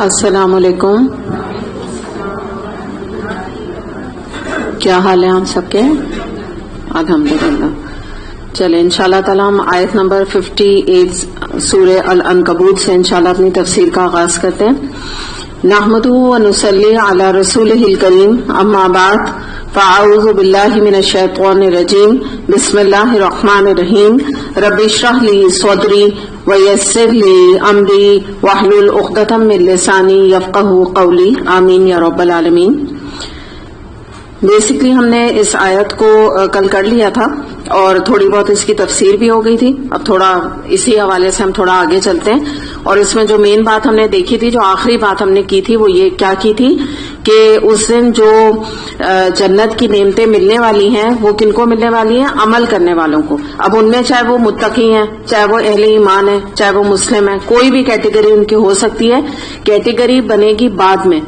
السلام علیکم. کیا حال ہے آپ سب کے؟ الحمدللہ. چلے انشاءاللہ تعالی ہم آیت نمبر 58 سورہ العنکبوت سے انشاءاللہ اپنی تفسیر کا آغاز کرتے ہیں. نحمدہ و نصلی علی رسولہ الکریم، اما بعد فاعوذ باللہ من الشیطان الرجیم. بسم اللہ الرحمن الرحیم. رب اشرح لی صدری ویسر لی امری واحلل عقدۃ من لسانی یفقہوا قولی. آمین یا رب العالمین. بیسکلی ہم نے اس آیت کو کل کر لیا تھا اور تھوڑی بہت اس کی تفسیر بھی ہو گئی تھی. اب تھوڑا اسی حوالے سے ہم تھوڑا آگے چلتے ہیں. اور اس میں جو مین بات ہم نے دیکھی تھی، جو آخری بات ہم نے کی تھی، وہ یہ کیا کی تھی کہ اس دن جو جنت کی نعمتیں ملنے والی ہیں وہ کن کو ملنے والی ہیں؟ عمل کرنے والوں کو. اب ان میں چاہے وہ متقی ہیں، چاہے وہ اہل ایمان ہیں، چاہے وہ مسلم ہیں، کوئی بھی کیٹیگری ان کی ہو سکتی ہے. کیٹیگری بنے گی بعد میں.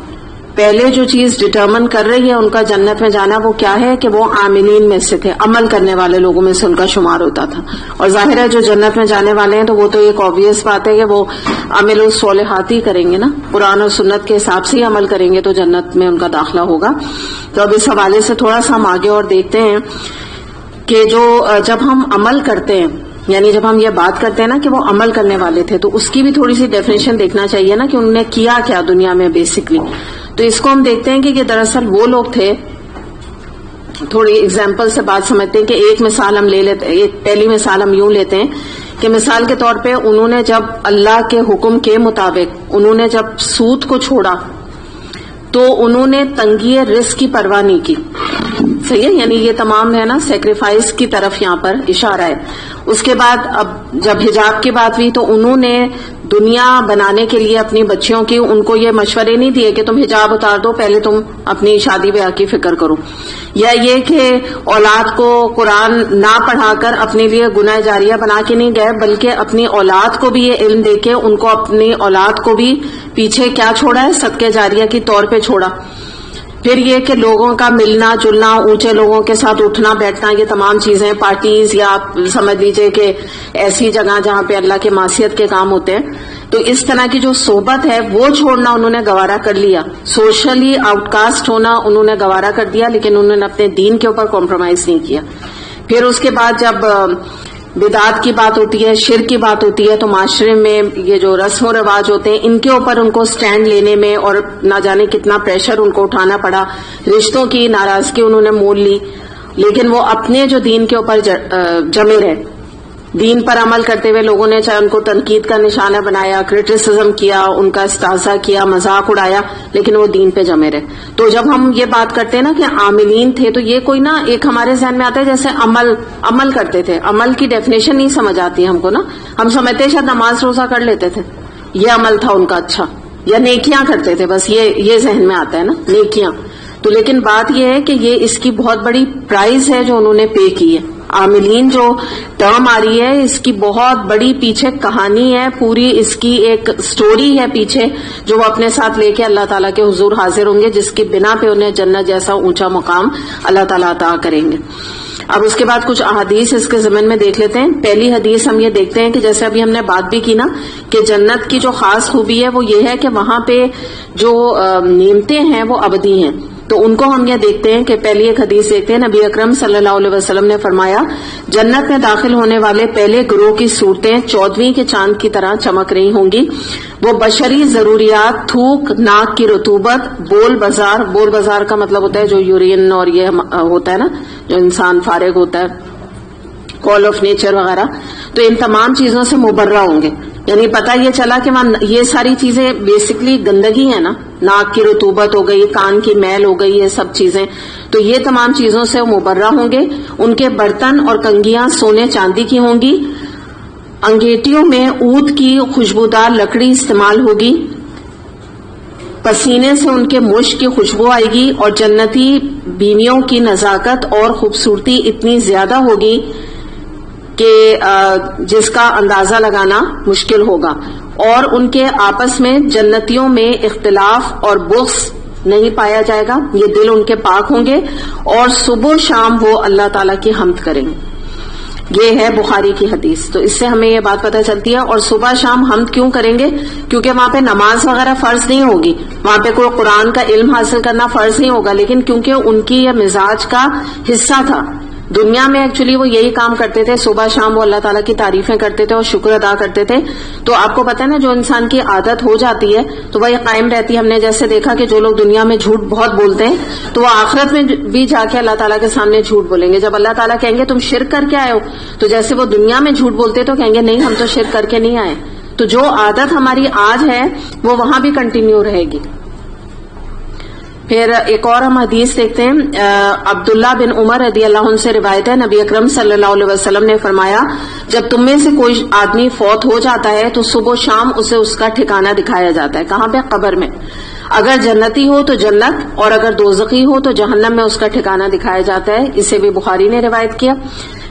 پہلے جو چیز ڈٹرمن کر رہی ہے ان کا جنت میں جانا وہ کیا ہے کہ وہ عاملین میں سے تھے، عمل کرنے والے لوگوں میں سے ان کا شمار ہوتا تھا. اور ظاہر ہے جو جنت میں جانے والے ہیں تو وہ تو ایک آبویس بات ہے کہ وہ عمل الصالحات ہی کریں گے نا، قرآن اور سنت کے حساب سے ہی عمل کریں گے تو جنت میں ان کا داخلہ ہوگا. تو اب اس حوالے سے تھوڑا سا ہم آگے اور دیکھتے ہیں کہ جو جب ہم عمل کرتے ہیں، یعنی جب ہم یہ بات کرتے ہیں نا کہ وہ عمل کرنے والے تھے، تو اس کی بھی تھوڑی سی ڈیفینیشن دیکھنا چاہیے نا کہ انہوں نے کیا کیا دنیا میں بیسکلی. تو اس کو ہم دیکھتے ہیں کہ دراصل وہ لوگ تھے. تھوڑی اگزامپل سے بات سمجھتے ہیں کہ ایک مثال ہم لے لیتے ہیں. ایک پہلی مثال ہم یوں لیتے ہیں کہ مثال کے طور پہ انہوں نے جب اللہ کے حکم کے مطابق انہوں نے جب سود کو چھوڑا تو انہوں نے تنگی رزق کی پرواہ نہیں کی. صحیح ہے، یعنی یہ تمام ہے نا سیکریفائس کی طرف یہاں پر اشارہ ہے. اس کے بعد اب جب حجاب کی بات ہوئی تو انہوں نے دنیا بنانے کے لیے اپنی بچیوں کی ان کو یہ مشورے نہیں دیے کہ تم حجاب اتار دو، پہلے تم اپنی شادی بیاہ کی فکر کرو، یا یہ کہ اولاد کو قرآن نہ پڑھا کر اپنے لیے گناہ جاریہ بنا کے نہیں گئے، بلکہ اپنی اولاد کو بھی یہ علم دے کے ان کو اپنی اولاد کو بھی پیچھے کیا چھوڑا ہے؟ صدقہ جاریہ کی طور پہ چھوڑا. پھر یہ کہ لوگوں کا ملنا جلنا، اونچے لوگوں کے ساتھ اٹھنا بیٹھنا، یہ تمام چیزیں پارٹیز یا آپ سمجھ لیجئے کہ ایسی جگہ جہاں پہ اللہ کے معصیت کے کام ہوتے ہیں، تو اس طرح کی جو صحبت ہے وہ چھوڑنا انہوں نے گوارا کر لیا. سوشلی آؤٹ کاسٹ ہونا انہوں نے گوارا کر دیا، لیکن انہوں نے اپنے دین کے اوپر کمپرومائز نہیں کیا. پھر اس کے بعد جب بدعات کی بات ہوتی ہے، شرک کی بات ہوتی ہے، تو معاشرے میں یہ جو رسم و رواج ہوتے ہیں ان کے اوپر ان کو سٹینڈ لینے میں اور نہ جانے کتنا پریشر ان کو اٹھانا پڑا. رشتوں کی ناراضگی انہوں نے مول لی، لیکن وہ اپنے جو دین کے اوپر جمے رہے. دین پر عمل کرتے ہوئے لوگوں نے چاہے ان کو تنقید کا نشانہ بنایا، کریٹیسزم کیا، ان کا استہزاء کیا، مذاق اڑایا، لیکن وہ دین پہ جمے رہے. تو جب ہم یہ بات کرتے ہیں نا کہ عاملین تھے، تو یہ کوئی نا ایک ہمارے ذہن میں آتا ہے جیسے عمل کرتے تھے. عمل کی ڈیفینیشن نہیں سمجھ آتی ہم کو نا. ہم سمجھتے شاید نماز روزہ کر لیتے تھے، یہ عمل تھا ان کا. اچھا، یا نیکیاں کرتے تھے، بس یہ ذہن میں آتا ہے نا نیکیاں. تو لیکن بات یہ ہے کہ یہ اس کی بہت بڑی پرائز ہے جو انہوں نے پے کی ہے. عاملین جو ٹرم آ رہی ہے اس کی بہت بڑی پیچھے کہانی ہے، پوری اس کی ایک سٹوری ہے پیچھے جو وہ اپنے ساتھ لے کے اللہ تعالیٰ کے حضور حاضر ہوں گے، جس کی بنا پہ انہیں جنت جیسا اونچا مقام اللہ تعالیٰ عطا کریں گے. اب اس کے بعد کچھ احادیث اس کے ضمن میں دیکھ لیتے ہیں. پہلی حدیث ہم یہ دیکھتے ہیں کہ جیسے ابھی ہم نے بات بھی کی نا کہ جنت کی جو خاص خوبی ہے وہ یہ ہے کہ وہاں پہ جو نعمتیں ہیں وہ ابدی ہیں. تو ان کو ہم یہ دیکھتے ہیں کہ پہلی ایک حدیث دیکھتے ہیں. نبی اکرم صلی اللہ علیہ وسلم نے فرمایا، جنت میں داخل ہونے والے پہلے گروہ کی صورتیں 14ویں کے چاند کی طرح چمک رہی ہوں گی. وہ بشری ضروریات، تھوک، ناک کی رطوبت، بول بازار کا مطلب ہوتا ہے جو یورین اور یہ ہوتا ہے نا جو انسان فارغ ہوتا ہے، کال آف نیچر وغیرہ، تو ان تمام چیزوں سے مبرہ ہوں گے. یعنی پتہ یہ چلا کہ وہاں یہ ساری چیزیں بیسکلی گندگی ہے نا، ناک کی رطوبت ہو گئی، کان کی میل ہو گئی، یہ سب چیزیں، تو یہ تمام چیزوں سے مبرہ ہوں گے. ان کے برتن اور کنگیاں سونے چاندی کی ہوں گی. انگیٹیوں میں عود کی خوشبودار لکڑی استعمال ہوگی. پسینے سے ان کے مشک کی خوشبو آئے گی. اور جنتی بیویوں کی نزاکت اور خوبصورتی اتنی زیادہ ہوگی کہ جس کا اندازہ لگانا مشکل ہوگا. اور ان کے آپس میں جنتیوں میں اختلاف اور بغض نہیں پایا جائے گا. یہ دل ان کے پاک ہوں گے اور صبح و شام وہ اللہ تعالیٰ کی حمد کریں گے. یہ ہے بخاری کی حدیث. تو اس سے ہمیں یہ بات پتہ چلتی ہے. اور صبح شام حمد کیوں کریں گے؟ کیونکہ وہاں پہ نماز وغیرہ فرض نہیں ہوگی, وہاں پہ کوئی قرآن کا علم حاصل کرنا فرض نہیں ہوگا, لیکن کیونکہ ان کی یہ مزاج کا حصہ تھا. دنیا میں ایکچولی وہ یہی کام کرتے تھے, صبح شام وہ اللہ تعالیٰ کی تعریفیں کرتے تھے اور شکر ادا کرتے تھے. تو آپ کو پتہ ہے نا, جو انسان کی عادت ہو جاتی ہے تو وہ یہ قائم رہتی ہے. ہم نے جیسے دیکھا کہ جو لوگ دنیا میں جھوٹ بہت بولتے ہیں تو وہ آخرت میں بھی جا کے اللہ تعالیٰ کے سامنے جھوٹ بولیں گے. جب اللہ تعالیٰ کہیں گے تم شرک کر کے آئے ہو, تو جیسے وہ دنیا میں جھوٹ بولتے تو کہیں گے نہیں ہم تو شرک کر کے نہیں آئے. تو جو عادت ہماری آج ہے وہ وہاں بھی کنٹینیو رہے گی. پھر ایک اور ہم حدیث دیکھتے ہیں. عبداللہ بن عمر رضی اللہ عنہ سے روایت ہے, نبی اکرم صلی اللہ علیہ وسلم نے فرمایا جب تم میں سے کوئی آدمی فوت ہو جاتا ہے تو صبح و شام اسے اس کا ٹھکانہ دکھایا جاتا ہے. کہاں پہ؟ قبر میں. اگر جنتی ہو تو جنت, اور اگر دوزخی ہو تو جہنم میں اس کا ٹھکانہ دکھایا جاتا ہے. اسے بھی بخاری نے روایت کیا.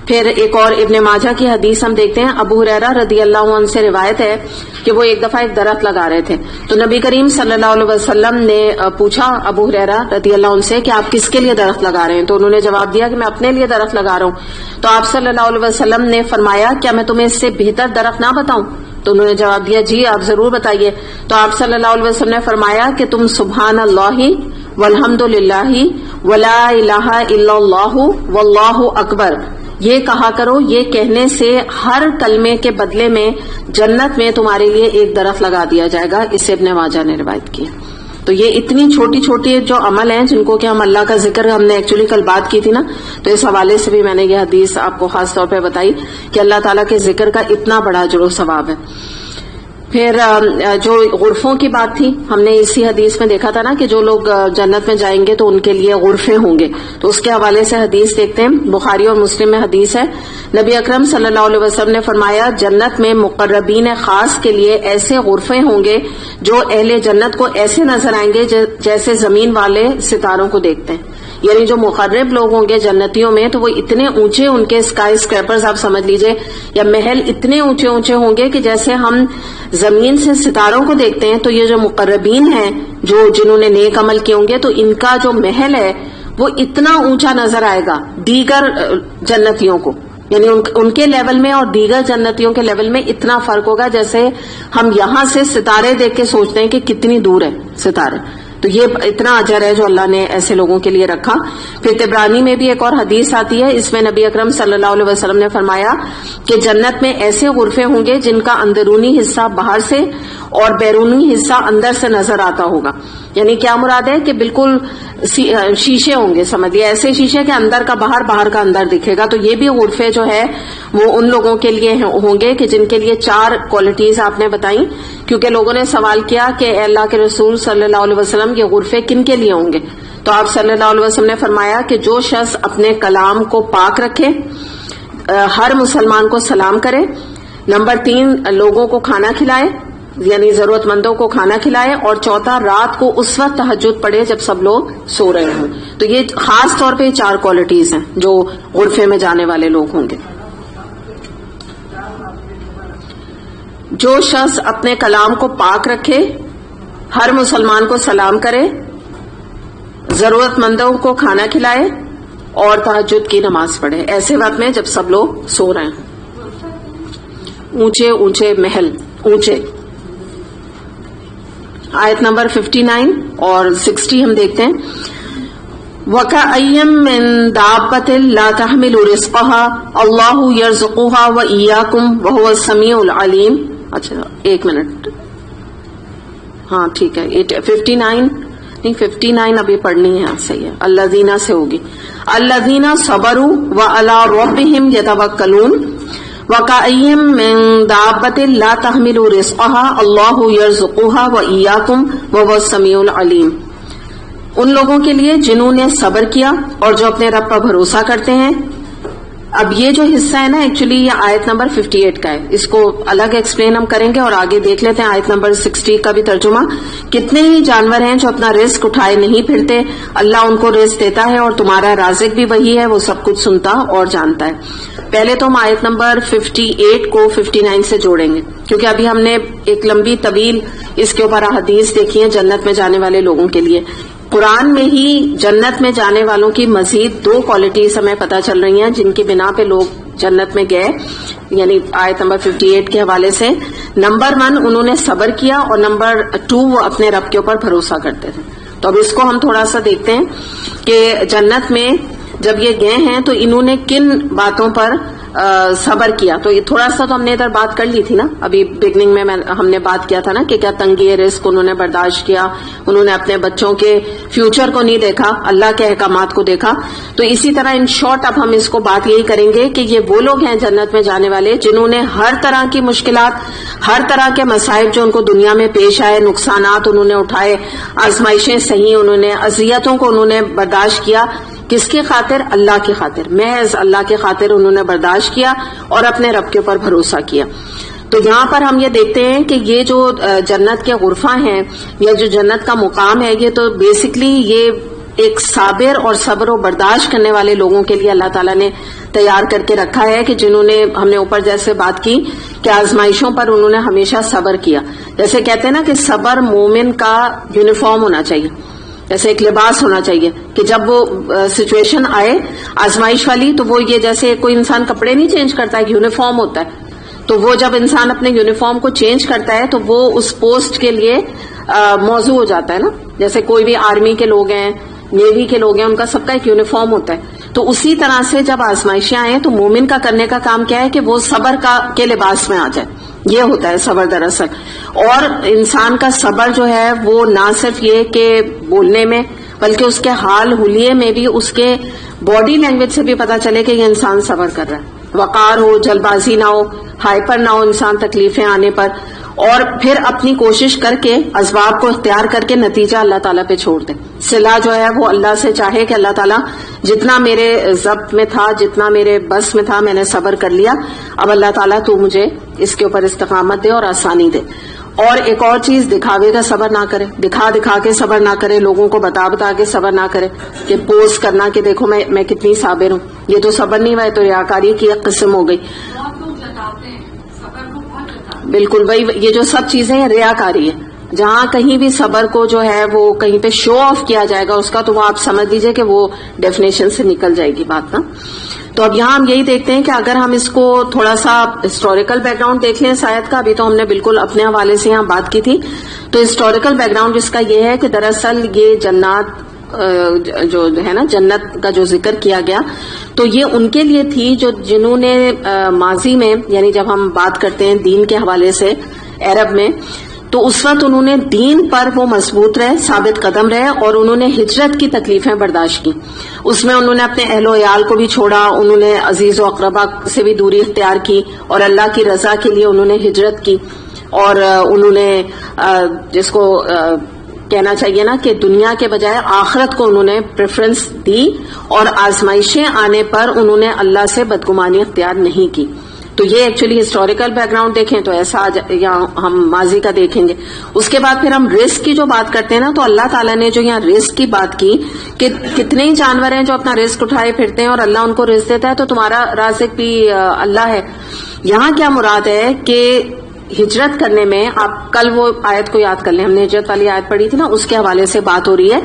پھر ایک اور ابن ماجہ کی حدیث ہم دیکھتے ہیں. ابو ہریرہ رضی اللہ عنہ سے روایت ہے کہ وہ ایک دفعہ ایک درخت لگا رہے تھے, تو نبی کریم صلی اللہ علیہ وسلم نے پوچھا ابو ہریرہ رضی اللہ عنہ سے کہ آپ کس کے لیے درخت لگا رہے ہیں؟ تو انہوں نے جواب دیا کہ میں اپنے لیے درخت لگا رہا ہوں. تو آپ صلی اللہ علیہ وسلم نے فرمایا کیا میں تمہیں اس سے بہتر درخت نہ بتاؤں؟ تو انہوں نے جواب دیا جی آپ ضرور بتائیے. تو آپ صلی اللہ علیہ وسلم نے فرمایا کہ تم سبحان اللہ والحمد للہ ولا الہ الا اللہ واللہ اکبر یہ کہا کرو. یہ کہنے سے ہر کلمے کے بدلے میں جنت میں تمہارے لیے ایک درخت لگا دیا جائے گا. اسے ابن ماجہ نے روایت کیا. تو یہ اتنی چھوٹی چھوٹی جو عمل ہیں جن کو کہ ہم اللہ کا ذکر, ہم نے ایکچولی کل بات کی تھی نا, تو اس حوالے سے بھی میں نے یہ حدیث آپ کو خاص طور پہ بتائی کہ اللہ تعالیٰ کے ذکر کا اتنا بڑا اجر و ثواب ہے. پھر جو غرفوں کی بات تھی, ہم نے اسی حدیث میں دیکھا تھا نا کہ جو لوگ جنت میں جائیں گے تو ان کے لیے غرفے ہوں گے. تو اس کے حوالے سے حدیث دیکھتے ہیں. بخاری اور مسلم میں حدیث ہے, نبی اکرم صلی اللہ علیہ وسلم نے فرمایا جنت میں مقربین خاص کے لیے ایسے غرفے ہوں گے جو اہل جنت کو ایسے نظر آئیں گے جیسے زمین والے ستاروں کو دیکھتے ہیں. یعنی جو مقرب لوگ ہوں گے جنتیوں میں تو وہ اتنے اونچے, ان کے اسکائی اسکریپرز آپ سمجھ لیجئے یا محل اتنے اونچے اونچے ہوں گے کہ جیسے ہم زمین سے ستاروں کو دیکھتے ہیں. تو یہ جو مقربین ہیں جو جنہوں نے نیک عمل کیے ہوں گے تو ان کا جو محل ہے وہ اتنا اونچا نظر آئے گا دیگر جنتیوں کو. یعنی ان کے لیول میں اور دیگر جنتیوں کے لیول میں اتنا فرق ہوگا جیسے ہم یہاں سے ستارے دیکھ کے سوچتے ہیں کہ کتنی دور ہے ستارے. تو یہ اتنا اجر ہے جو اللہ نے ایسے لوگوں کے لیے رکھا. پھر طبرانی میں بھی ایک اور حدیث آتی ہے, اس میں نبی اکرم صلی اللہ علیہ وسلم نے فرمایا کہ جنت میں ایسے غرفے ہوں گے جن کا اندرونی حصہ باہر سے اور بیرونی حصہ اندر سے نظر آتا ہوگا. یعنی کیا مراد ہے کہ بالکل شیشے ہوں گے, سمجھیے ایسے شیشے کہ اندر کا باہر, باہر کا اندر دکھے گا. تو یہ بھی غرفے جو ہے وہ ان لوگوں کے لیے ہوں گے کہ جن کے لیے 4 کوالٹیز آپ نے بتائیں, کیونکہ لوگوں نے سوال کیا کہ اے اللہ کے رسول صلی اللہ علیہ وسلم یہ غرفے کن کے لیے ہوں گے؟ تو آپ صلی اللہ علیہ وسلم نے فرمایا کہ جو شخص اپنے کلام کو پاک رکھے, ہر مسلمان کو سلام کرے, نمبر 3 لوگوں کو کھانا کھلائے یعنی ضرورت مندوں کو کھانا کھلائے, اور چوتھا رات کو اس وقت تہجد پڑھے جب سب لوگ سو رہے ہوں. تو یہ خاص طور پہ 4 کوالٹیز ہیں جو غرفے میں جانے والے لوگ ہوں گے. جو شخص اپنے کلام کو پاک رکھے, ہر مسلمان کو سلام کرے, ضرورت مندوں کو کھانا کھلائے اور تہجد کی نماز پڑھے ایسے وقت میں جب سب لوگ سو رہے ہیں. اونچے اونچے محل, اونچے. آیت نمبر 59 اور 60 ہم دیکھتے ہیں. وَكَأَيٍّ مِّن دَابَّةٍ لَا تَحْمِلُ رِزْقَهَا اللَّهُ يَرْزُقُهَا وَإِيَّاكُمْ وَهُوَ السَّمِيعُ الْعَلِيمُ. اچھا ایک منٹ, ہاں ٹھیک ہے, 59 نہیں 59 ابھی پڑھنی ہے, صحیح ہے, الذین سے ہوگی. الذین صبروا وعلی ربہم یتوکلون وَكَأَيٍّ مِّن دَابَّةٍ لَا تَحْمِلُ رِزْقَهَا اللَّهُ يَرْزُقُهَا وَإِيَّاكُمْ وَهُوَ السَّمِيعُ الْعَلِيمُ. ان لوگوں کے لیے جنہوں نے صبر کیا اور جو اپنے رب پر بھروسہ کرتے ہیں. اب یہ جو حصہ ہے نا ایکچولی یہ آیت نمبر 58 کا ہے, اس کو الگ ایکسپلین ہم کریں گے اور آگے دیکھ لیتے ہیں آیت نمبر 60 کا بھی ترجمہ. کتنے ہی جانور ہیں جو اپنا رزق اٹھائے نہیں پھرتے, اللہ ان کو رزق دیتا ہے اور تمہارا رازق بھی وہی ہے, وہ سب کچھ سنتا اور جانتا ہے. پہلے تو ہم آیت نمبر 58 کو 59 سے جوڑیں گے کیونکہ ابھی ہم نے ایک لمبی طویل اس کے اوپر حدیث دیکھی ہے جنت میں جانے والے لوگوں کے لیے. قرآن میں ہی جنت میں جانے والوں کی مزید 2 کوالٹیز ہمیں پتہ چل رہی ہیں جن کی بنا پہ لوگ جنت میں گئے، یعنی آیت نمبر 58 کے حوالے سے، نمبر 1 انہوں نے صبر کیا، اور نمبر 2 وہ اپنے رب کے اوپر بھروسہ کرتے تھے. تو اب اس کو ہم تھوڑا سا دیکھتے ہیں کہ جنت میں جب یہ گئے ہیں تو انہوں نے کن باتوں پر صبر کیا. تو یہ تھوڑا سا تو ہم نے ادھر بات کر لی تھی نا، ابھی بگننگ میں ہم نے بات کیا تھا نا کہ کیا تنگی رزق انہوں نے برداشت کیا، انہوں نے اپنے بچوں کے فیوچر کو نہیں دیکھا، اللہ کے احکامات کو دیکھا. تو اسی طرح ان شارٹ اب ہم اس کو بات یہی کریں گے کہ یہ وہ لوگ ہیں جنت میں جانے والے جنہوں نے ہر طرح کی مشکلات، ہر طرح کے مصائب جو ان کو دنیا میں پیش آئے، نقصانات انہوں نے اٹھائے، آزمائشیں سہی انہوں نے، اذیتوں کو انہوں نے برداشت کیا. کس کی خاطر؟ اللہ کی خاطر، محض اللہ کی خاطر انہوں نے برداشت کیا اور اپنے رب کے اوپر بھروسہ کیا. تو یہاں پر ہم یہ دیکھتے ہیں کہ یہ جو جنت کے غرفہ ہیں یا جو جنت کا مقام ہے، یہ تو بیسکلی یہ ایک صابر اور صبر و برداشت کرنے والے لوگوں کے لیے اللہ تعالیٰ نے تیار کر کے رکھا ہے، کہ جنہوں نے، ہم نے اوپر جیسے بات کی کہ آزمائشوں پر انہوں نے ہمیشہ صبر کیا. جیسے کہتے ہیں نا کہ صبر مومن کا یونیفارم ہونا چاہیے، جیسے ایک لباس ہونا چاہیے کہ جب وہ سچویشن آئے آزمائش والی تو وہ یہ جیسے کوئی انسان کپڑے نہیں چینج کرتا ہے، یونیفارم ہوتا ہے، تو وہ جب انسان اپنے یونیفارم کو چینج کرتا ہے تو وہ اس پوسٹ کے لیے موزوں ہو جاتا ہے نا. جیسے کوئی بھی آرمی کے لوگ ہیں، نیوی کے لوگ ہیں، ان کا سب کا ایک یونیفارم ہوتا ہے. تو اسی طرح سے جب آزمائشیں آئیں تو مومن کا کرنے کا کام کیا ہے کہ وہ صبر کے لباس میں آ جائے. یہ ہوتا ہے صبر دراصل. اور انسان کا صبر جو ہے وہ نہ صرف یہ کہ بولنے میں، بلکہ اس کے حال حلیے میں بھی، اس کے باڈی لینگویج سے بھی پتا چلے کہ یہ انسان صبر کر رہا ہے. وقار ہو، جلد بازی نہ ہو، ہائپر نہ ہو انسان تکلیفیں آنے پر، اور پھر اپنی کوشش کر کے اسباب کو اختیار کر کے نتیجہ اللہ تعالیٰ پہ چھوڑ دے. صلہ جو ہے وہ اللہ سے چاہے کہ اللہ تعالیٰ جتنا میرے ضبط میں تھا، جتنا میرے بس میں تھا، میں نے صبر کر لیا، اب اللہ تعالیٰ تو مجھے اس کے اوپر استقامت دے اور آسانی دے. اور ایک اور چیز، دکھاوے کا صبر نہ کرے، دکھا کے صبر نہ کرے، لوگوں کو بتا کے صبر نہ کرے کہ پوسٹ کرنا کہ دیکھو میں کتنی صابر ہوں. یہ تو صبر نہیں ہوا، تو ریاکاری کی ایک قسم ہو گئی. بالکل وہی، یہ جو سب چیزیں ہیں ریاکاری ہے. جہاں کہیں بھی صبر کو جو ہے وہ کہیں پہ شو آف کیا جائے گا اس کا، تو وہ آپ سمجھ لیجئے کہ وہ ڈیفینیشن سے نکل جائے گی بات نا. تو اب یہاں ہم یہی دیکھتے ہیں کہ اگر ہم اس کو تھوڑا سا ہسٹوریکل بیک گراؤنڈ دیکھ لیں اس آیت کا، ابھی تو ہم نے بالکل اپنے حوالے سے یہاں بات کی تھی، تو ہسٹوریکل بیک گراؤنڈ اس کا یہ ہے کہ دراصل یہ جنات جو ہے نا، جنت کا جو ذکر کیا گیا، تو یہ ان کے لیے تھی جنہوں نے ماضی میں، یعنی جب ہم بات کرتے ہیں دین کے حوالے سے عرب میں، تو اس وقت انہوں نے دین پر وہ مضبوط رہے، ثابت قدم رہے، اور انہوں نے ہجرت کی تکلیفیں برداشت کی. اس میں انہوں نے اپنے اہل و عیال کو بھی چھوڑا، انہوں نے عزیز و اقربا سے بھی دوری اختیار کی، اور اللہ کی رضا کے لیے انہوں نے ہجرت کی. اور انہوں نے جس کو کہنا چاہیے نا کہ دنیا کے بجائے آخرت کو انہوں نے پریفرنس دی، اور آزمائشیں آنے پر انہوں نے اللہ سے بدگمانی اختیار نہیں کی. تو یہ ایکچولی ہسٹوریکل بیک گراؤنڈ دیکھیں تو ایسا یہاں ہم ماضی کا دیکھیں گے. اس کے بعد پھر ہم رزق کی جو بات کرتے ہیں نا، تو اللہ تعالیٰ نے جو یہاں رزق کی بات کی کہ کتنے ہی جانور ہیں جو اپنا رزق اٹھائے پھرتے ہیں اور اللہ ان کو رزق دیتا ہے، تو تمہارا رازق بھی اللہ ہے. یہاں کیا مراد ہے کہ ہجرت کرنے میں، آپ کل وہ آیت کو یاد کر لیں، ہم نے ہجرت والی آیت پڑھی تھی نا، اس کے حوالے سے بات ہو رہی ہے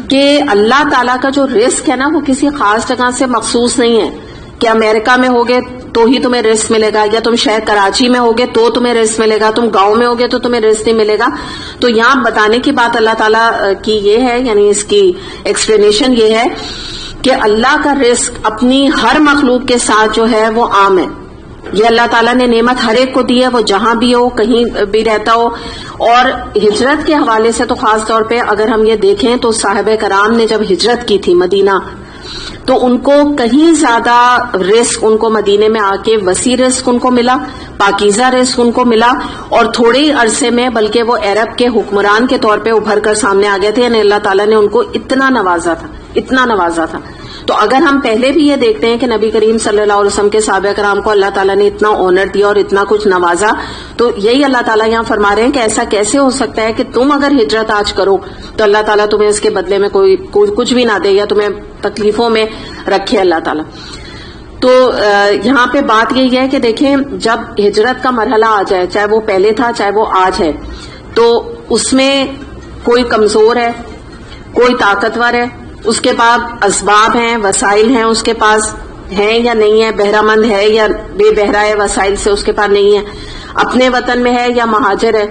کہ اللہ تعالیٰ کا جو رزق ہے نا وہ کسی خاص جگہ سے مخصوص نہیں ہے کہ امریکہ میں ہوگے تو ہی تمہیں رزق ملے گا، یا تم شہر کراچی میں ہوگے تو تمہیں رزق ملے گا، تم گاؤں میں ہوگے تو تمہیں رزق نہیں ملے گا. تو یہاں بتانے کی بات اللہ تعالیٰ کی یہ ہے، یعنی اس کی ایکسپلینیشن یہ ہے کہ اللہ کا رزق اپنی ہر مخلوق کے ساتھ جو ہے وہ عام ہے. یہ اللہ تعالیٰ نے نعمت ہر ایک کو دی ہے، وہ جہاں بھی ہو، کہیں بھی رہتا ہو. اور ہجرت کے حوالے سے تو خاص طور پہ اگر ہم یہ دیکھیں تو صحابہ کرام نے جب ہجرت کی تھی مدینہ، تو ان کو کہیں زیادہ رزق ان کو مدینے میں آ کے وسیع رزق ان کو ملا، پاکیزہ رزق ان کو ملا، اور تھوڑے ہی عرصے میں بلکہ وہ عرب کے حکمران کے طور پہ ابھر کر سامنے آ گئے تھے. یعنی اللہ تعالیٰ نے ان کو اتنا نوازا تھا. تو اگر ہم پہلے بھی یہ دیکھتے ہیں کہ نبی کریم صلی اللہ علیہ وسلم کے صحابہ کرام کو اللہ تعالیٰ نے اتنا آنر دیا اور اتنا کچھ نوازا، تو یہی اللہ تعالیٰ یہاں فرما رہے ہیں کہ ایسا کیسے ہو سکتا ہے کہ تم اگر ہجرت آج کرو تو اللہ تعالیٰ تمہیں اس کے بدلے میں کوئی کچھ بھی نہ دے یا تمہیں تکلیفوں میں رکھے اللہ تعالیٰ. تو یہاں پہ بات یہی ہے کہ دیکھیں، جب ہجرت کا مرحلہ آ جائے، چاہے وہ پہلے تھا چاہے وہ آج ہے، تو اس میں کوئی کمزور ہے، کوئی طاقتور ہے، اس کے بعد اسباب ہیں، وسائل ہیں اس کے پاس، ہے یا نہیں ہے, بہرہ مند ہے یا بے بہرا ہے, وسائل سے اس کے پاس نہیں ہے, اپنے وطن میں ہے یا مہاجر ہے,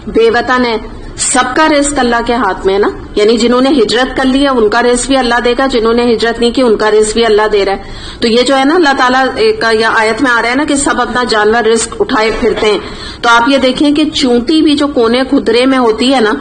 بے وطن ہے, سب کا رزق اللہ کے ہاتھ میں ہے نا. یعنی جنہوں نے ہجرت کر لی ہے ان کا رزق بھی اللہ دے گا, جنہوں نے ہجرت نہیں کی ان کا رزق بھی اللہ دے رہا ہے. تو یہ جو ہے نا اللہ تعالیٰ کا یا آیت میں آ رہا ہے نا کہ سب اپنا جانور رزق اٹھائے پھرتے ہیں. تو آپ یہ دیکھیں کہ چونٹی بھی جو کونے خدرے میں ہوتی ہے نا,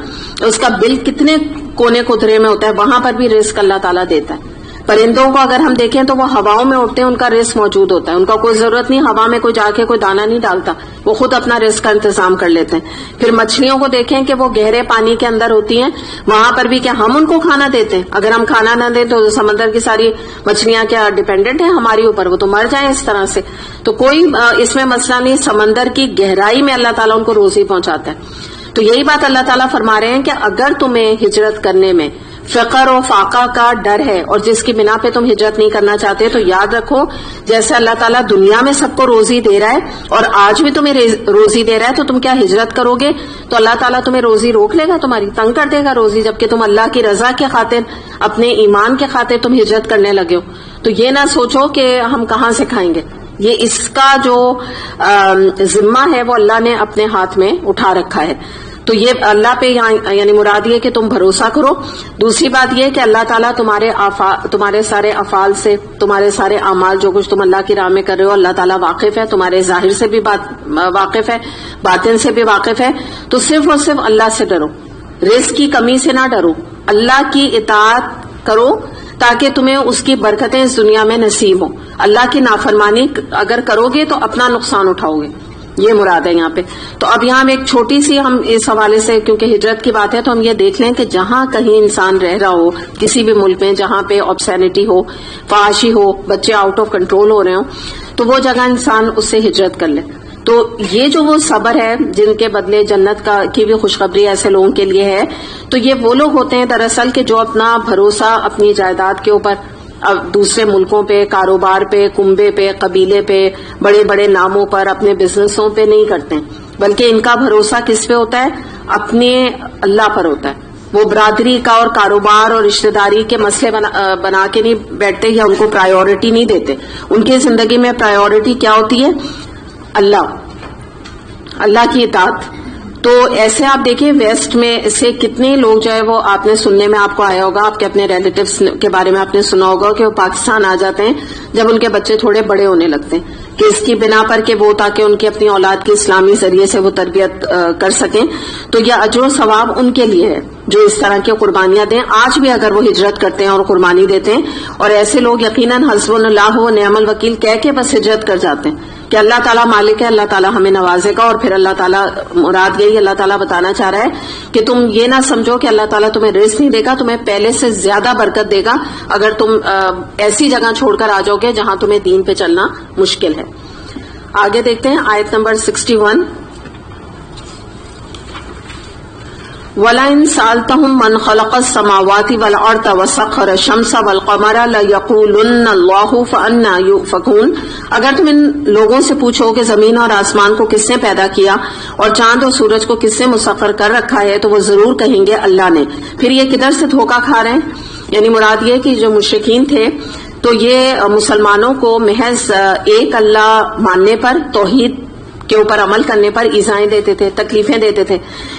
اس کا بل کتنے کونے خدرے میں ہوتا ہے, وہاں پر بھی رزق اللہ تعالیٰ دیتا ہے. پرندوں کو اگر ہم دیکھیں تو وہ ہواؤں میں اڑتے ہیں, ان کا رزق موجود ہوتا ہے, ان کا کوئی ضرورت نہیں ہوا میں کوئی جا کے کوئی دانہ نہیں ڈالتا, وہ خود اپنا رزق کا انتظام کر لیتے ہیں. پھر مچھلیوں کو دیکھیں کہ وہ گہرے پانی کے اندر ہوتی ہیں, وہاں پر بھی کیا ہم ان کو کھانا دیتے ہیں؟ اگر ہم کھانا نہ دیں تو سمندر کی ساری مچھلیاں کیا ڈیپینڈنٹ ہیں ہمارے اوپر, وہ تو مر جائیں اس طرح سے. تو کوئی اس میں مسئلہ نہیں, سمندر کی گہرائی میں اللہ تعالیٰ ان کو روزی پہنچاتا ہے. تو یہی بات اللہ تعالیٰ فرما رہے ہیں کہ اگر تمہیں ہجرت کرنے میں فقر و فاقہ کا ڈر ہے اور جس کی بنا پہ تم ہجرت نہیں کرنا چاہتے, تو یاد رکھو جیسے اللہ تعالیٰ دنیا میں سب کو روزی دے رہا ہے اور آج بھی تمہیں روزی دے رہا ہے, تو تم کیا ہجرت کرو گے تو اللہ تعالیٰ تمہیں روزی روک لے گا, تمہاری تنگ کر دے گا روزی, جبکہ تم اللہ کی رضا کے خاطر اپنے ایمان کے خاطر تم ہجرت کرنے لگے ہو. تو یہ نہ سوچو کہ ہم کہاں سے کھائیں گے, یہ اس کا جو ذمہ ہے وہ اللہ نے اپنے ہاتھ میں اٹھا رکھا ہے. تو یہ اللہ پہ یعنی مراد یہ کہ تم بھروسہ کرو. دوسری بات یہ کہ اللہ تعالیٰ تمہارے سارے افعال سے, تمہارے سارے اعمال جو کچھ تم اللہ کی راہ میں کر رہے ہو, اللہ تعالیٰ واقف ہے, تمہارے ظاہر سے بھی واقف ہے, باطن سے بھی واقف ہے. تو صرف اور صرف اللہ سے ڈرو, رزق کی کمی سے نہ ڈرو, اللہ کی اطاعت کرو تاکہ تمہیں اس کی برکتیں اس دنیا میں نصیب ہوں. اللہ کی نافرمانی اگر کرو گے تو اپنا نقصان اٹھاؤ گے, یہ مراد ہے یہاں پہ. تو اب یہاں ایک چھوٹی سی ہم اس حوالے سے, کیونکہ ہجرت کی بات ہے, تو ہم یہ دیکھ لیں کہ جہاں کہیں انسان رہ رہا ہو کسی بھی ملک میں, جہاں پہ آبسینٹی ہو, فحاشی ہو, بچے آؤٹ آف کنٹرول ہو رہے ہوں, تو وہ جگہ انسان اس سے ہجرت کر لے. تو یہ جو وہ صبر ہے جن کے بدلے جنت کی بھی خوشخبری ایسے لوگوں کے لیے ہے, تو یہ وہ لوگ ہوتے ہیں دراصل کہ جو اپنا بھروسہ اپنی جائیداد کے اوپر, اب دوسرے ملکوں پہ, کاروبار پہ, کنبے پہ, قبیلے پہ, بڑے بڑے ناموں پر, اپنے بزنسوں پہ نہیں کرتے, بلکہ ان کا بھروسہ کس پہ ہوتا ہے؟ اپنے اللہ پر ہوتا ہے. وہ برادری کا اور کاروبار اور رشتہ داری کے مسئلے بنا کے نہیں بیٹھتے یا ان کو پرائیورٹی نہیں دیتے. ان کی زندگی میں پرائیورٹی کیا ہوتی ہے؟ اللہ کی اطاعت. تو ایسے آپ دیکھیں ویسٹ میں سے کتنے لوگ جو ہے وہ آپ نے سننے میں آپ کو آیا ہوگا, آپ کے اپنے ریلیٹیوز کے بارے میں آپ نے سنا ہوگا کہ وہ پاکستان آ جاتے ہیں جب ان کے بچے تھوڑے بڑے ہونے لگتے ہیں, کہ اس کی بنا پر کہ وہ تاکہ ان کی اپنی اولاد کی اسلامی ذریعے سے وہ تربیت کر سکیں. تو یہ اجر و ثواب ان کے لیے ہے جو اس طرح کی قربانیاں دیں, آج بھی اگر وہ ہجرت کرتے ہیں اور قربانی دیتے ہیں. اور ایسے لوگ یقیناً حسبنا اللہ و نعم الوکیل کہہ کے بس ہجرت کر جاتے ہیں کہ اللہ تعالیٰ مالک ہے, اللہ تعالیٰ ہمیں نوازے گا. اور پھر اللہ تعالیٰ مراد یہی اللہ تعالیٰ بتانا چاہ رہا ہے کہ تم یہ نہ سمجھو کہ اللہ تعالیٰ تمہیں رزق نہیں دے گا, تمہیں پہلے سے زیادہ برکت دے گا اگر تم ایسی جگہ چھوڑ کر آ جاؤ گے جہاں تمہیں دین پہ چلنا مشکل ہے. آگے دیکھتے ہیں آیت نمبر 61. وَلَئِن سَأَلْتَهُم مَّنْ خَلَقَ السَّمَاوَاتِ وَالْأَرْضَ وَسَخَّرَ الشَّمْسَ وَالْقَمَرَ لَيَقُولُنَّ اللَّهُ فَأَنَّىٰ يُؤْفَكُونَ. اگر تم ان لوگوں سے پوچھو کہ زمین اور آسمان کو کس نے پیدا کیا اور چاند اور سورج کو کس نے مسخر کر رکھا ہے, تو وہ ضرور کہیں گے اللہ نے. پھر یہ کدھر سے دھوکہ کھا رہے ہیں؟ یعنی مراد یہ کہ جو مشرکین تھے تو یہ مسلمانوں کو محض ایک اللہ ماننے پر, توحید کے اوپر عمل کرنے پر ایذائیں دیتے تھے, تکلیفیں دیتے تھے.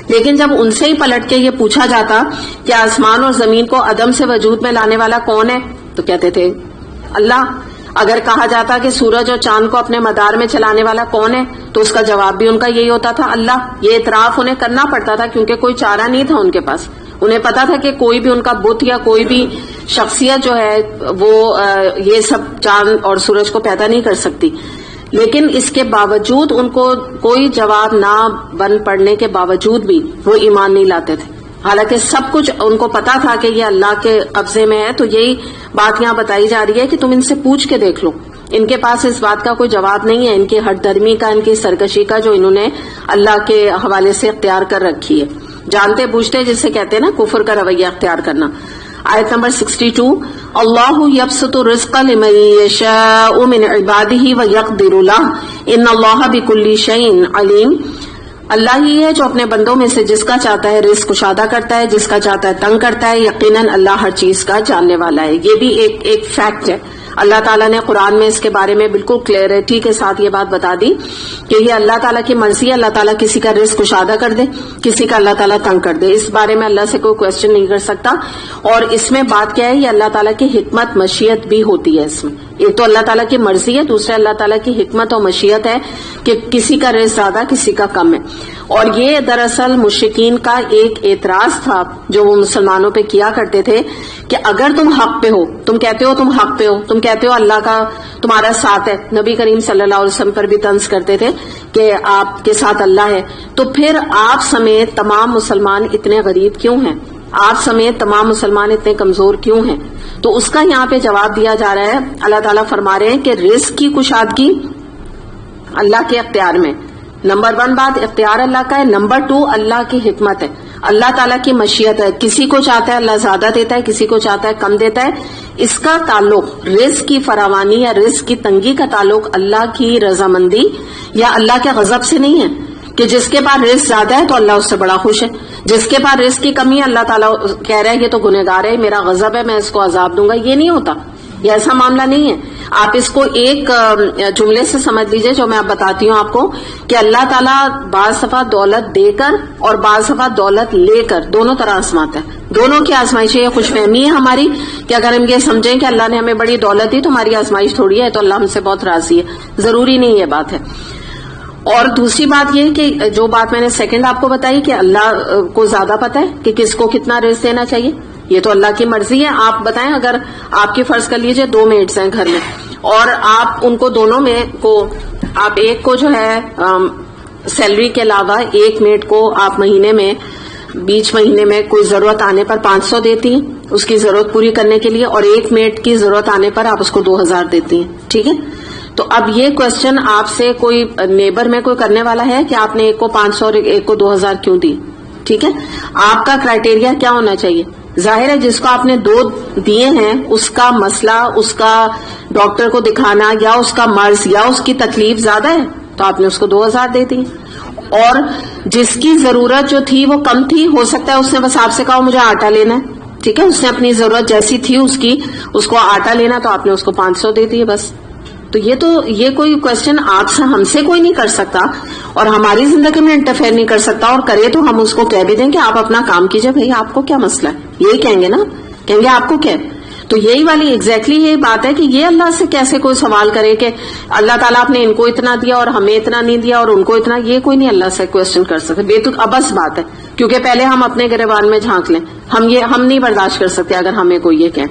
لیکن جب ان سے ہی پلٹ کے یہ پوچھا جاتا کہ آسمان اور زمین کو عدم سے وجود میں لانے والا کون ہے, تو کہتے تھے اللہ. اگر کہا جاتا کہ سورج اور چاند کو اپنے مدار میں چلانے والا کون ہے, تو اس کا جواب بھی ان کا یہی ہوتا تھا اللہ. یہ اعتراف انہیں کرنا پڑتا تھا کیونکہ کوئی چارہ نہیں تھا ان کے پاس. انہیں پتا تھا کہ کوئی بھی ان کا بت یا کوئی بھی شخصیت جو ہے وہ یہ سب چاند اور سورج کو پیدا نہیں کر سکتی. لیکن اس کے باوجود ان کو کوئی جواب نہ بن پڑنے کے باوجود بھی وہ ایمان نہیں لاتے تھے, حالانکہ سب کچھ ان کو پتا تھا کہ یہ اللہ کے قبضے میں ہے. تو یہی بات یہاں بتائی جا رہی ہے کہ تم ان سے پوچھ کے دیکھ لو, ان کے پاس اس بات کا کوئی جواب نہیں ہے, ان کی ہٹ دھرمی کا, ان کی سرکشی کا جو انہوں نے اللہ کے حوالے سے اختیار کر رکھی ہے. جانتے بوجھتے جسے کہتے ہیں نا کفر کا رویہ اختیار کرنا. آیت نمبر 62. اللہ یبسط الرزق لمن یشاء من عباده ویقدر له ان اللہ بکل شیء علیم. اللہ ہی ہے جو اپنے بندوں میں سے جس کا چاہتا ہے رزق کشادہ کرتا ہے, جس کا چاہتا ہے تنگ کرتا ہے. یقیناً اللہ ہر چیز کا جاننے والا ہے. یہ بھی ایک فیکٹ ہے. اللہ تعالیٰ نے قرآن میں اس کے بارے میں بالکل کلیئرٹی کے ساتھ یہ بات بتا دی کہ یہ اللہ تعالیٰ کی مرضی ہے. اللہ تعالیٰ کسی کا رزق کشادہ کر دے, کسی کا اللہ تعالیٰ تنگ کر دے. اس بارے میں اللہ سے کوئی کوشچن نہیں کر سکتا. اور اس میں بات کیا ہے, یہ اللہ تعالیٰ کی حکمت مشیت بھی ہوتی ہے. اس میں ایک تو اللہ تعالیٰ کی مرضی ہے, دوسرا اللہ تعالیٰ کی حکمت اور مشیت ہے کہ کسی کا رزق زیادہ کسی کا کم ہے. اور یہ دراصل مشرکین کا ایک اعتراض تھا جو وہ مسلمانوں پہ کیا کرتے تھے کہ اگر تم حق پہ ہو, تم کہتے ہو تم حق پہ ہو, تم کہتے ہو اللہ کا تمہارا ساتھ ہے, نبی کریم صلی اللہ علیہ وسلم پر بھی طنز کرتے تھے کہ آپ کے ساتھ اللہ ہے, تو پھر آپ سمیت تمام مسلمان اتنے غریب کیوں ہیں, آپ سمیت تمام مسلمان اتنے کمزور کیوں ہیں؟ تو اس کا یہاں پہ جواب دیا جا رہا ہے. اللہ تعالیٰ فرما رہے ہیں کہ رزق کی کشادگی اللہ کے اختیار میں. نمبر 1 بات اختیار اللہ کا ہے. نمبر 2 اللہ کی حکمت ہے, اللہ تعالیٰ کی مشیت ہے. کسی کو چاہتا ہے اللہ زیادہ دیتا ہے, کسی کو چاہتا ہے کم دیتا ہے. اس کا تعلق رزق کی فراوانی یا رزق کی تنگی کا تعلق اللہ کی رضامندی یا اللہ کے غضب سے نہیں ہے کہ جس کے پاس رزق زیادہ ہے تو اللہ اس سے بڑا خوش ہے, جس کے پاس رزق کی کمی ہے اللہ تعالیٰ کہہ رہا ہے یہ تو گنہگار ہے, میرا غضب ہے, میں اس کو عذاب دوں گا. یہ نہیں ہوتا, یہ ایسا معاملہ نہیں ہے. آپ اس کو ایک جملے سے سمجھ لیجئے جو میں آپ بتاتی ہوں آپ کو, کہ اللہ تعالیٰ بعض دفعہ دولت دے کر اور بعض دفعہ دولت لے کر دونوں طرح آزماتا ہے. دونوں کی آزمائش یہ خوش فہمی ہے ہماری کہ اگر ہم یہ سمجھیں کہ اللہ نے ہمیں بڑی دولت دی تو ہماری آزمائش تھوڑی ہے, تو اللہ ہم سے بہت راضی ہے. ضروری نہیں یہ بات ہے. اور دوسری بات یہ کہ جو بات میں نے سیکنڈ آپ کو بتائی کہ اللہ کو زیادہ پتہ ہے کہ کس کو کتنا رزق دینا چاہیے, یہ تو اللہ کی مرضی ہے. آپ بتائیں اگر آپ کی فرض کر لیجئے 2 میڈس ہیں گھر میں اور آپ ان کو دونوں میں کو آپ ایک کو جو ہے سیلری کے علاوہ ایک میڈ کو آپ مہینے میں بیچ مہینے میں کوئی ضرورت آنے پر 500 دیتی ہیں اس کی ضرورت پوری کرنے کے لیے, اور ایک میڈ کی ضرورت آنے پر آپ اس کو 2000 دیتی ہیں, ٹھیک ہے. تو اب یہ کوشچن آپ سے کوئی نیبر میں کوئی کرنے والا ہے کہ آپ نے ایک کو 500 اور ایک کو 2000 کیوں دی, ٹھیک ہے. آپ کا کرائٹیریا کیا ہونا چاہیے؟ ظاہر ہے جس کو آپ نے 2 دیے ہیں اس کا مسئلہ, اس کا ڈاکٹر کو دکھانا یا اس کا مرض یا اس کی تکلیف زیادہ ہے تو آپ نے اس کو 2000 دے دی. اور جس کی ضرورت جو تھی وہ کم تھی, ہو سکتا ہے اس نے بس آپ سے کہا مجھے آٹا لینا ہے, ٹھیک ہے, اس نے اپنی ضرورت جیسی تھی اس کو آٹا لینا تو آپ نے اس کو 500 دے دیے بس. تو یہ کوئی کوشچن آپ سے ہم سے کوئی نہیں کر سکتا اور ہماری زندگی میں انٹرفیئر نہیں کر سکتا, اور کرے تو ہم اس کو کہہ بھی دیں کہ آپ اپنا کام کیجئے, بھائی آپ کو کیا مسئلہ ہے, یہی کہیں گے نا, کہیں گے آپ کو کیا. تو یہی والی ایگزیکٹلی یہی بات ہے کہ یہ اللہ سے کیسے کوئی سوال کرے کہ اللہ تعالیٰ آپ نے ان کو اتنا دیا اور ہمیں اتنا نہیں دیا اور ان کو اتنا, یہ کوئی نہیں اللہ سے کوشچن کر سکتے. بے تو ابس بات ہے, کیونکہ پہلے ہم اپنے گریبان میں جھانک لیں, ہم نہیں برداشت کر سکتے اگر ہمیں کوئی یہ کہے.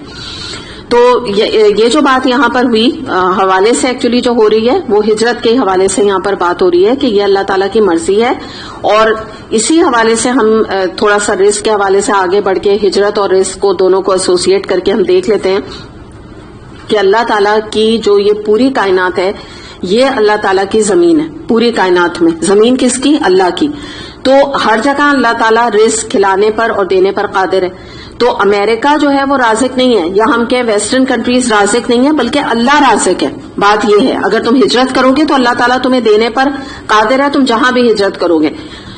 تو یہ جو بات یہاں پر ہوئی حوالے سے ایکچولی جو ہو رہی ہے وہ ہجرت کے حوالے سے یہاں پر بات ہو رہی ہے کہ یہ اللہ تعالیٰ کی مرضی ہے. اور اسی حوالے سے ہم تھوڑا سا رزق کے حوالے سے آگے بڑھ کے ہجرت اور رزق کو دونوں کو ایسوسیٹ کر کے ہم دیکھ لیتے ہیں کہ اللہ تعالیٰ کی جو یہ پوری کائنات ہے یہ اللہ تعالیٰ کی زمین ہے. پوری کائنات میں زمین کس کی؟ اللہ کی. تو ہر جگہ اللہ تعالیٰ رزق کھلانے پر اور دینے پر قادر ہے. تو امریکہ جو ہے وہ رازق نہیں ہے, یا ہم کہیں ویسٹرن کنٹریز رازق نہیں ہے, بلکہ اللہ رازق ہے. بات یہ ہے اگر تم ہجرت کرو گے تو اللہ تعالیٰ تمہیں دینے پر قادر ہے, تم جہاں بھی ہجرت کرو گے.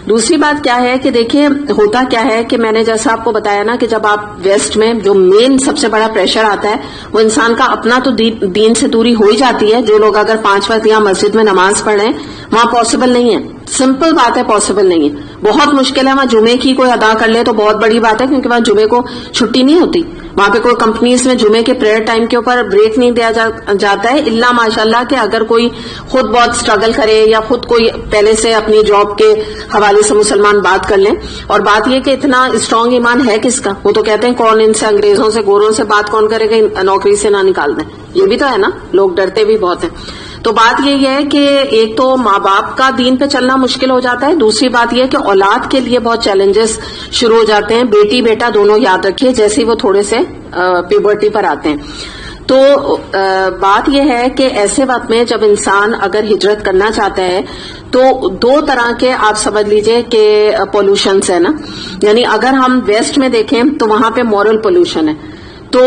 دوسری بات کیا ہے کہ دیکھیے ہوتا کیا ہے کہ میں نے جیسا آپ کو بتایا نا کہ جب آپ ویسٹ میں جو مین سب سے بڑا پریشر آتا ہے وہ انسان کا اپنا تو دین سے دوری ہو ہی جاتی ہے. جو لوگ اگر 5 وقت یہاں مسجد میں نماز پڑھ رہے ہیں وہاں پاسبل نہیں ہے, سمپل بات ہے, پاسبل نہیں ہے. بہت مشکل ہے وہاں جمعے کی کوئی ادا کر لے تو بہت بڑی بات ہے, کیونکہ وہاں جمعے کو چھٹی نہیں ہوتی. وہاں پہ کوئی کمپنیز میں جمعے کے پریئر ٹائم کے اوپر بریک نہیں دیا جاتا ہے, الا ماشاءاللہ کہ اگر کوئی خود بہت سٹرگل کرے یا خود کوئی پہلے سے اپنی جاب کے حوالے سے مسلمان بات کر لیں. اور بات یہ کہ اتنا اسٹرانگ ایمان ہے کس کا, وہ تو کہتے ہیں کون ان سے انگریزوں سے گوروں سے بات کون کرے گا, نوکری سے نہ نکال دیں. یہ بھی تو ہے نا, لوگ ڈرتے بھی بہت ہیں. تو بات یہ ہے کہ ایک تو ماں باپ کا دین پہ چلنا مشکل ہو جاتا ہے, دوسری بات یہ ہے کہ اولاد کے لیے بہت چیلنجز شروع ہو جاتے ہیں. بیٹی بیٹا دونوں یاد رکھیے جیسے وہ تھوڑے سے پیبرٹی پر آتے ہیں. تو بات یہ ہے کہ ایسے وقت میں جب انسان اگر ہجرت کرنا چاہتا ہے تو 2 طرح کے آپ سمجھ لیجئے کہ پولوشنز ہے نا. یعنی اگر ہم ویسٹ میں دیکھیں تو وہاں پہ مورل پولوشن ہے, تو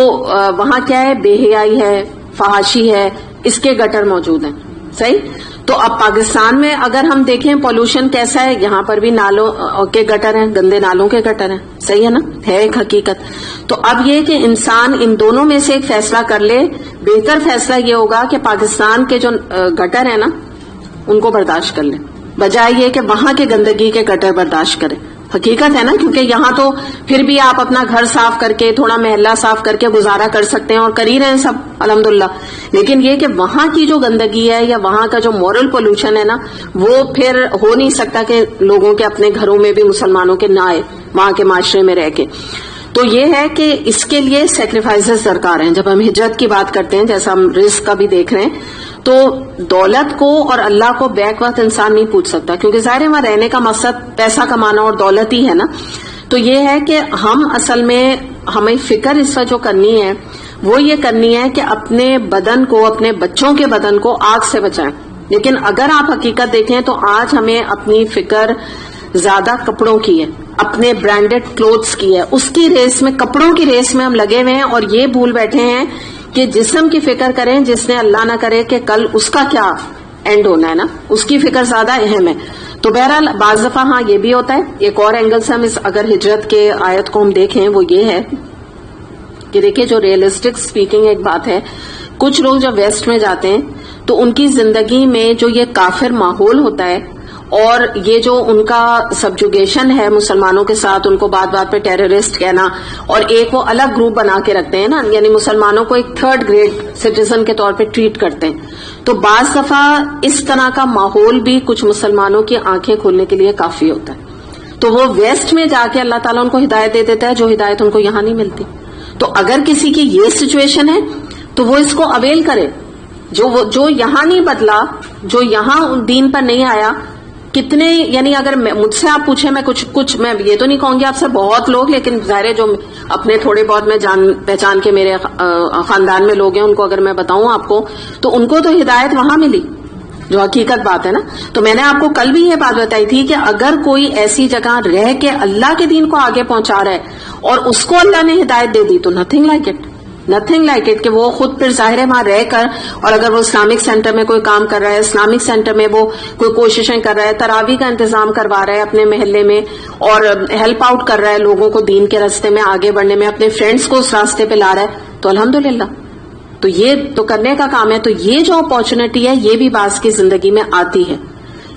وہاں کیا ہے, بے حیائی ہے, فحاشی ہے, اس کے گٹر موجود ہیں, صحیح. تو اب پاکستان میں اگر ہم دیکھیں پولوشن کیسا ہے, یہاں پر بھی نالوں کے گٹر ہیں, گندے نالوں کے گٹر ہیں, صحیح ہے نا, ہے ایک حقیقت. تو اب یہ کہ انسان ان دونوں میں سے ایک فیصلہ کر لے. بہتر فیصلہ یہ ہوگا کہ پاکستان کے جو گٹر ہیں نا ان کو برداشت کر لے, بجائے یہ کہ وہاں کے گندگی کے گٹر برداشت کرے. حقیقت ہے نا, کیونکہ یہاں تو پھر بھی آپ اپنا گھر صاف کر کے تھوڑا محلہ صاف کر کے گزارا کر سکتے ہیں اور کر ہی رہے ہیں سب الحمدللہ. لیکن یہ کہ وہاں کی جو گندگی ہے یا وہاں کا جو مورل پولوشن ہے نا, وہ پھر ہو نہیں سکتا کہ لوگوں کے اپنے گھروں میں بھی مسلمانوں کے نہ آئے وہاں کے معاشرے میں رہ کے. تو یہ ہے کہ اس کے لیے سیکریفائسز درکار ہیں. جب ہم ہجرت کی بات کرتے ہیں, جیسا ہم رزق کا بھی دیکھ رہے ہیں, تو دولت کو اور اللہ کو بیک وقت انسان نہیں پوچھ سکتا, کیونکہ ظاہر ہے وہاں رہنے کا مقصد پیسہ کمانا اور دولت ہی ہے نا. تو یہ ہے کہ ہم اصل میں ہمیں فکر اس وقت جو کرنی ہے وہ یہ کرنی ہے کہ اپنے بدن کو, اپنے بچوں کے بدن کو آگ سے بچائیں. لیکن اگر آپ حقیقت دیکھیں تو آج ہمیں اپنی فکر زیادہ کپڑوں کی ہے, اپنے برانڈڈ کلوتھس کی ہے, اس کی ریس میں, کپڑوں کی ریس میں ہم لگے ہوئے ہیں اور یہ بھول بیٹھے ہیں کہ جسم کی فکر کریں جس نے اللہ نہ کرے کہ کل اس کا کیا اینڈ ہونا ہے نا, اس کی فکر زیادہ اہم ہے. تو بہرحال بعض دفعہ ہاں یہ بھی ہوتا ہے. ایک اور اینگل سے ہم اگر ہجرت کے آیت کو ہم دیکھیں وہ یہ ہے کہ دیکھیں جو ریئلسٹک سپیکنگ ایک بات ہے, کچھ لوگ جب ویسٹ میں جاتے ہیں تو ان کی زندگی میں جو یہ کافر ماحول ہوتا ہے اور یہ جو ان کا سبجوگیشن ہے مسلمانوں کے ساتھ, ان کو بات بات پہ ٹیررسٹ کہنا, اور ایک وہ الگ گروپ بنا کے رکھتے ہیں نا, یعنی مسلمانوں کو ایک تھرڈ گریڈ سٹیزن کے طور پہ ٹریٹ کرتے ہیں. تو بعض دفعہ اس طرح کا ماحول بھی کچھ مسلمانوں کی آنکھیں کھولنے کے لیے کافی ہوتا ہے. تو وہ ویسٹ میں جا کے اللہ تعالیٰ ان کو ہدایت دے دیتا ہے جو ہدایت ان کو یہاں نہیں ملتی. تو اگر کسی کی یہ سچویشن ہے تو وہ اس کو اویل کرے. جو یہاں نہیں بدلا, جو یہاں دین پر نہیں آیا, کتنے, یعنی اگر مجھ سے آپ پوچھیں, میں کچھ میں یہ تو نہیں کہوں گی آپ سے بہت لوگ, لیکن ظاہر جو اپنے تھوڑے بہت میں جان پہچان کے میرے خاندان میں لوگ ہیں ان کو اگر میں بتاؤں آپ کو, تو ان کو تو ہدایت وہاں ملی, جو حقیقت بات ہے نا. تو میں نے آپ کو کل بھی یہ بات بتائی تھی کہ اگر کوئی ایسی جگہ رہ کے اللہ کے دین کو آگے پہنچا رہا ہے اور اس کو اللہ نے ہدایت دے دی, تو nothing like it, nothing like it کہ وہ خود پھر ظاہر ہے وہاں رہ کر, اور اگر وہ اسلامک سینٹر میں کوئی کام کر رہا ہے, اسلامک سینٹر میں وہ کوئی کوششیں کر رہا ہے, تراویح کا انتظام کروا رہا ہے اپنے محلے میں, اور ہیلپ آؤٹ کر رہا ہے لوگوں کو دین کے راستے میں آگے بڑھنے میں, اپنے فرینڈس کو اس راستے پہ لا رہا ہے, تو الحمدللہ. تو یہ تو کرنے کا کام ہے. تو یہ جو اپارچونٹی ہے یہ بھی بعض کی زندگی میں آتی ہے.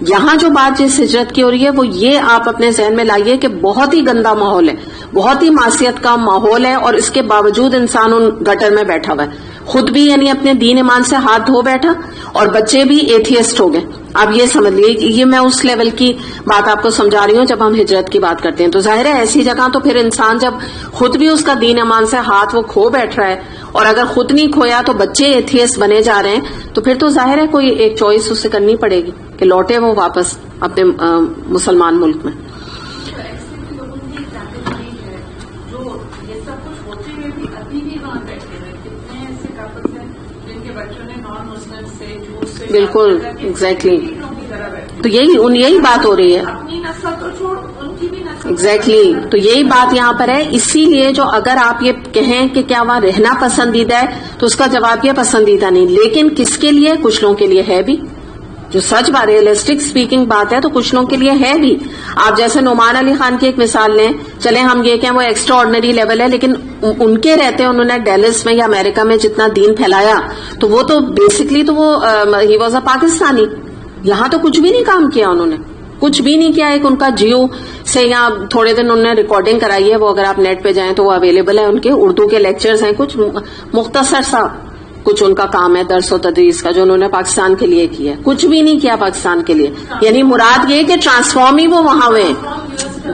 یہاں جو بات جس ہجرت کی ہو رہی ہے وہ یہ آپ اپنے ذہن میں لائیے کہ بہت ہی گندا ماحول ہے, بہت ہی معصیت کا ماحول ہے, اور اس کے باوجود انسان ان گٹر میں بیٹھا ہوا ہے, خود بھی یعنی اپنے دین ایمان سے ہاتھ دھو بیٹھا, اور بچے بھی ایتھیسٹ ہو گئے. اب یہ سمجھ لیجیے, یہ میں اس لیول کی بات آپ کو سمجھا رہی ہوں جب ہم ہجرت کی بات کرتے ہیں. تو ظاہر ہے ایسی جگہ تو پھر انسان جب خود بھی اس کا دین ایمان سے ہاتھ وہ کھو بیٹھ رہا ہے, اور اگر خود نہیں کھویا تو بچے ایتھیسٹ بنے جا رہے ہیں, تو پھر تو ظاہر ہے کوئی ایک چوائس اسے کرنی پڑے گی کہ لوٹے وہ واپس اپنے مسلمان ملک میں. بالکل ایگزیکٹلی. تو یہی بات ہو رہی ہے ایگزیکٹلی. تو یہی بات یہاں پر ہے. اسی لیے جو اگر آپ یہ کہیں کہ کیا وہاں رہنا پسندیدہ ہے, تو اس کا جواب یہ پسندیدہ نہیں. لیکن کس کے لیے؟ کچھ لوگوں کے لیے ہے بھی, جو سچ بات ریئلسٹک سپیکنگ بات ہے, تو کچھ لوگوں کے لیے ہے بھی. آپ جیسے نعمان علی خان کی ایک مثال لیں, چلیں ہم یہ کہیں وہ ایکسٹرا آرڈنری لیول ہے, لیکن ان کے رہتے انہوں نے ڈیلس میں یا امریکہ میں جتنا دین پھیلایا, تو وہ تو بیسکلی تو وہ ہی واز اے پاکستانی. یہاں تو کچھ بھی نہیں کام کیا انہوں نے, کچھ بھی نہیں کیا. ایک ان کا جیو سے یہاں تھوڑے دن انہوں نے ریکارڈنگ کرائی ہے, وہ اگر آپ نیٹ پہ جائیں تو وہ اویلیبل ہے, ان کے اردو کے لیکچرز ہیں, کچھ مختصر سا کچھ ان کا کام ہے درس و تدریس کا جو انہوں نے پاکستان کے لیے کیا ہے. کچھ بھی نہیں کیا پاکستان کے لیے. یعنی مراد یہ کہ ٹرانسفارم ہی وہ وہاں ہوئے.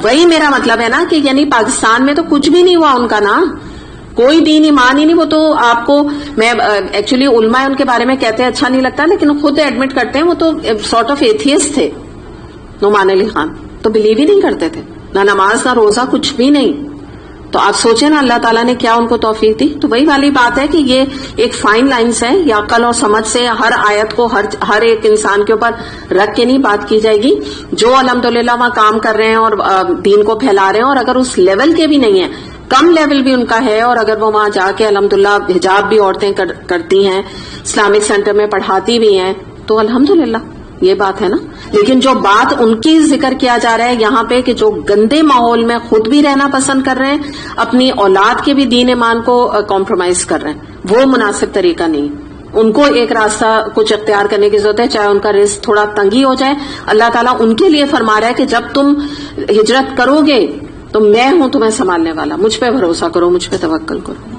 وہی میرا مطلب ہے نا کہ یعنی پاکستان میں تو کچھ بھی نہیں ہوا ان کا نا, کوئی دین ایمان ہی نہیں. وہ تو آپ کو میں ایکچولی علماء ان کے بارے میں کہتے ہیں اچھا نہیں لگتا, لیکن خود ایڈمٹ کرتے ہیں وہ تو سارٹ آف ایتھیسٹ تھے. نعمان علی خان تو بلیو ہی نہیں کرتے تھے, نہ نماز نہ روزہ, کچھ بھی نہیں. تو آپ سوچیں نا اللہ تعالیٰ نے کیا ان کو توفیق دی. تو وہی والی بات ہے کہ یہ ایک فائن لائنز ہے, یا عقل اور سمجھ سے ہر آیت کو ہر ایک انسان کے اوپر رکھ کے نہیں بات کی جائے گی. جو الحمدللہ وہاں کام کر رہے ہیں اور دین کو پھیلا رہے ہیں, اور اگر اس لیول کے بھی نہیں ہیں, کم لیول بھی ان کا ہے, اور اگر وہ وہاں جا کے الحمدللہ حجاب بھی عورتیں کرتی ہیں, اسلامک سینٹر میں پڑھاتی بھی ہیں, تو الحمدللہ یہ بات ہے نا. لیکن جو بات ان کی ذکر کیا جا رہا ہے یہاں پہ کہ جو گندے ماحول میں خود بھی رہنا پسند کر رہے ہیں, اپنی اولاد کے بھی دین ایمان کو کمپرومائز کر رہے ہیں, وہ مناسب طریقہ نہیں. ان کو ایک راستہ کچھ اختیار کرنے کی ضرورت ہے, چاہے ان کا رزق تھوڑا تنگی ہو جائے. اللہ تعالیٰ ان کے لیے فرما رہا ہے کہ جب تم ہجرت کرو گے تو میں ہوں تمہیں سنبھالنے والا, مجھ پہ بھروسہ کرو, مجھ پہ توکل کرو.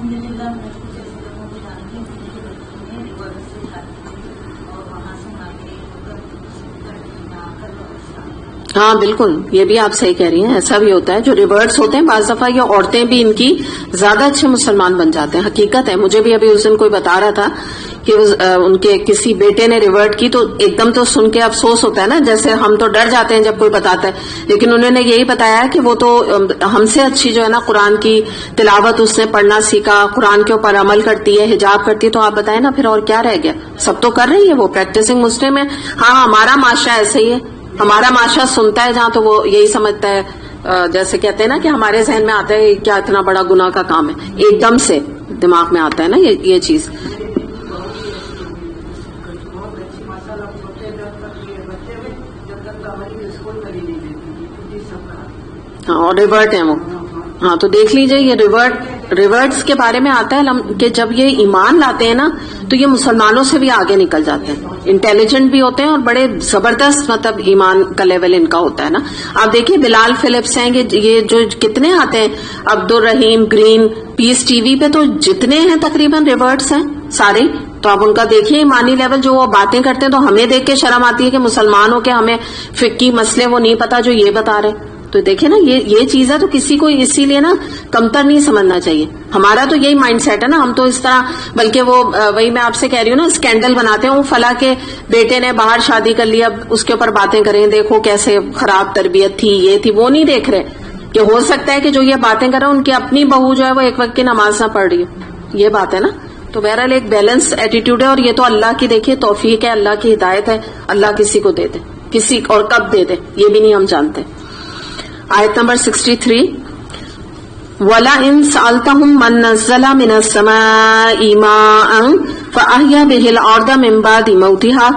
ہاں بالکل, یہ بھی آپ صحیح کہہ رہی ہیں, ایسا بھی ہوتا ہے. جو ریورٹس ہوتے ہیں بعض دفعہ یہ عورتیں بھی ان کی زیادہ اچھے مسلمان بن جاتے ہیں. حقیقت ہے, مجھے بھی ابھی اس دن کوئی بتا رہا تھا کہ ان کے کسی بیٹے نے ریورٹ کی, تو ایک دم تو سن کے افسوس ہوتا ہے نا, جیسے ہم تو ڈر جاتے ہیں جب کوئی بتاتا ہے, لیکن انہوں نے یہی بتایا کہ وہ تو ہم سے اچھی جو ہے نا قرآن کی تلاوت اس نے پڑھنا سیکھا, قرآن کے اوپر عمل کرتی ہے, حجاب کرتی ہے. تو آپ بتائیں نا پھر اور کیا رہ گیا, سب تو کر رہی ہے, وہ پریکٹسنگ مسلم ہے. ہاں ہمارا معاشرہ ایسے ہی ہے, ہمارا معاشرہ سنتا ہے جہاں تو وہ یہی سمجھتا ہے, جیسے کہتے ہیں نا کہ ہمارے ذہن میں آتا ہے کیا اتنا بڑا گناہ کا کام ہے, ایک دم سے دماغ میں آتا ہے نا یہ چیز. ہاں اور ریورٹ ہیں وہ. ہاں تو دیکھ لیجئے یہ ریورٹس کے بارے میں آتا ہے کہ جب یہ ایمان لاتے ہیں نا تو یہ مسلمانوں سے بھی آگے نکل جاتے ہیں, انٹیلیجنٹ بھی ہوتے ہیں اور بڑے زبردست مطلب ایمان کا لیول ان کا ہوتا ہے نا. آپ دیکھیے بلال فلپس ہیں, یہ جو کتنے آتے ہیں, عبد الرحیم گرین, پیس ٹی وی پہ تو جتنے ہیں تقریباً ریورٹس ہیں سارے. تو آپ ان کا دیکھیے ایمانی لیول, جو وہ باتیں کرتے ہیں تو ہمیں دیکھ کے شرم آتی ہے کہ مسلمان ہو کے ہمیں فقہی مسئلے وہ نہیں پتا جو یہ بتا رہے. تو دیکھیں نا یہ چیز ہے, تو کسی کو اسی لیے نا کمتر نہیں سمجھنا چاہیے. ہمارا تو یہی مائنڈ سیٹ ہے نا, ہم تو اس طرح, بلکہ وہ وہی میں آپ سے کہہ رہی ہوں نا, اسکینڈل بناتے ہیں, وہ فلاں کے بیٹے نے باہر شادی کر لی, اب اس کے اوپر باتیں کریں, دیکھو کیسے خراب تربیت تھی, یہ تھی, وہ نہیں دیکھ رہے کہ ہو سکتا ہے کہ جو یہ باتیں کر رہے ہیں ان کی اپنی بہو جو ہے وہ ایک وقت کی نماز نہ پڑھ رہی ہو. یہ بات ہے نا. تو بہرحال ایک بیلنس ایٹیٹیوڈ ہے, اور یہ تو اللہ کی دیکھیے توفیق ہے, اللہ کی ہدایت ہے, اللہ کسی کو دے دے, کسی اور کب دے دے یہ بھی نہیں ہم جانتے. آیت نمبر 63, وَلَئِن سَأَلْتَهُم مَّن نَّزَّلَ مِنَ السَّمَاءِ مَاءً فَأَحْيَا بِهِ الْأَرْضَ مِن بَعْدِ مَوْتِهَا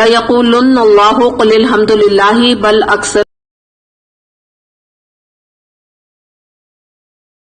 لَيَقُولُنَّ اللَّهُ قُلِ الْحَمْدُ لِلَّهِ بَلْ أَكْثَرُهُم